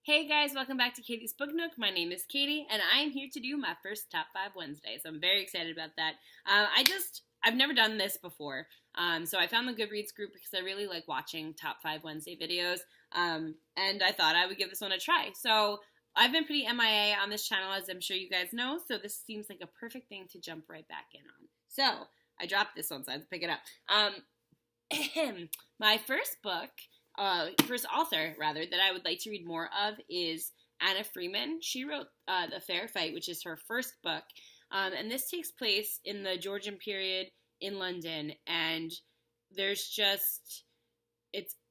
Hey guys, welcome back to Katie's Book Nook. My name is Katie, and I am here to do my first Top 5 Wednesday, so I'm very excited about that. I've never done this before, so I found the Goodreads group because I really like watching Top 5 Wednesday videos, and I thought I would give this one a try. So I've been pretty MIA on this channel, as I'm sure you guys know, so this seems like a perfect thing to jump right back in on. So I dropped this one, so I had to pick it up. My first author, rather, that I would like to read more of is Anna Freeman. She wrote The Fair Fight, which is her first book, and this takes place in the Georgian period in London, and it's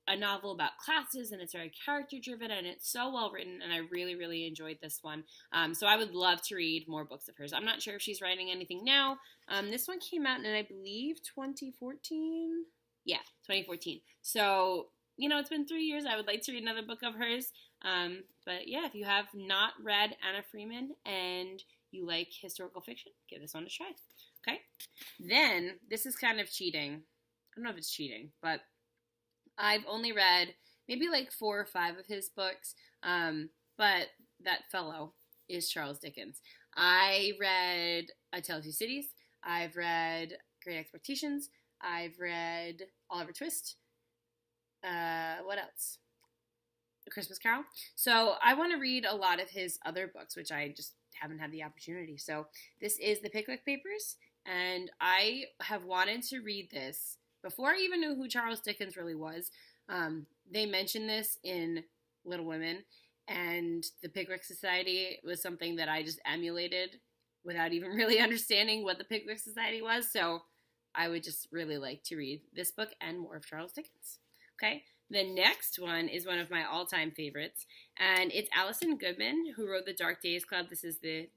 a novel about classes, and it's very character-driven, and it's so well-written, and I really, really enjoyed this one. So I would love to read more books of hers. I'm not sure if she's writing anything now. This one came out in, I believe, 2014? Yeah, 2014. So it's been 3 years. I would like to read another book of hers. But yeah, if you have not read Anna Freeman and you like historical fiction, give this one a try. Okay? Then, this is kind of cheating. I don't know if it's cheating, but I've only read maybe like 4 or 5 of his books. But that fellow is Charles Dickens. I read A Tale of Two Cities. I've read Great Expectations. I've read Oliver Twist. What else? A Christmas Carol. So I want to read a lot of his other books, which I just haven't had the opportunity. So this is The Pickwick Papers, and I have wanted to read this before I even knew who Charles Dickens really was. They mentioned this in Little Women, and the Pickwick Society was something that I just emulated without even really understanding what the Pickwick Society was. So I would just really like to read this book and more of Charles Dickens. Okay, the next one is one of my all-time favorites, and it's Alison Goodman, who wrote The Dark Days Club. This is the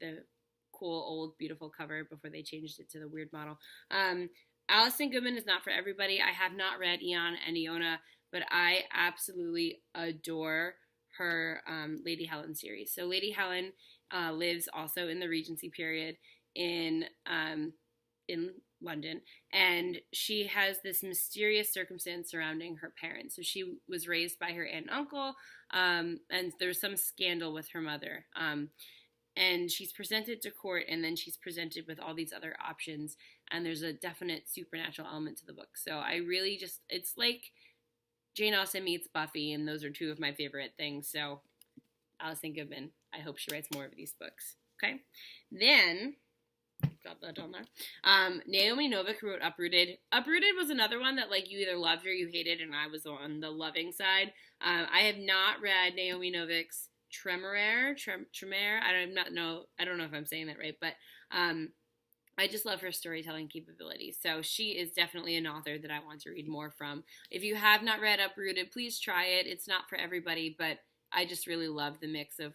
cool, old, beautiful cover before they changed it to the weird model. Alison Goodman is not for everybody. I have not read Eon and Iona, but I absolutely adore her Lady Helen series. So Lady Helen lives also in the Regency period in London, and she has this mysterious circumstance surrounding her parents. So she was raised by her aunt and uncle, and there's some scandal with her mother. And she's presented to court, and then she's presented with all these other options, and there's a definite supernatural element to the book. So I really it's like Jane Austen meets Buffy, and those are 2 of my favorite things. So Alison Goodman, I hope she writes more of these books. Okay? Then got that on there. Naomi Novik, who wrote Uprooted. Uprooted was another one that you either loved or you hated, and I was on the loving side. I have not read Naomi Novik's Tremere. I don't know if I'm saying that right, but I just love her storytelling capabilities. So she is definitely an author that I want to read more from. If you have not read Uprooted, please try it. It's not for everybody, but I just really love the mix of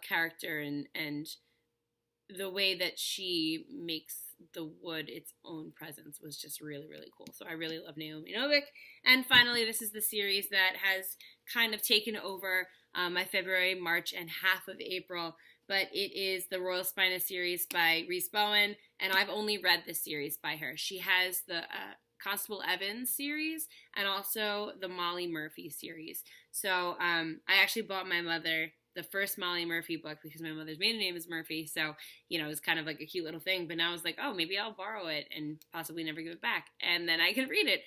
character and the way that she makes the wood its own presence was just really, really cool. So I really love Naomi Novik. And finally, this is the series that has kind of taken over my February, March, and half of April. But it is the Royal Spina series by Rhys Bowen, and I've only read this series by her. She has the Constable Evans series and also the Molly Murphy series. So I actually bought my mother the first Molly Murphy book because my mother's maiden name is Murphy, so it was kind of like a cute little thing. But now I was like, oh, maybe I'll borrow it and possibly never give it back, and then I can read it.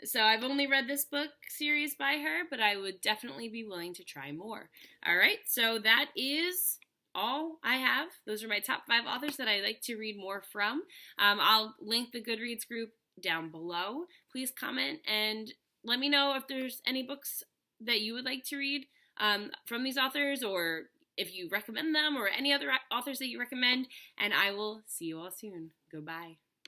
So I've only read this book series by her, but I would definitely be willing to try more. All right, so that is all I have. Those are my top 5 authors that I like to read more from. I'll link the Goodreads group down below. Please comment and let me know if there's any books that you would like to read from these authors, or if you recommend them, or any other authors that you recommend, and I will see you all soon. Goodbye.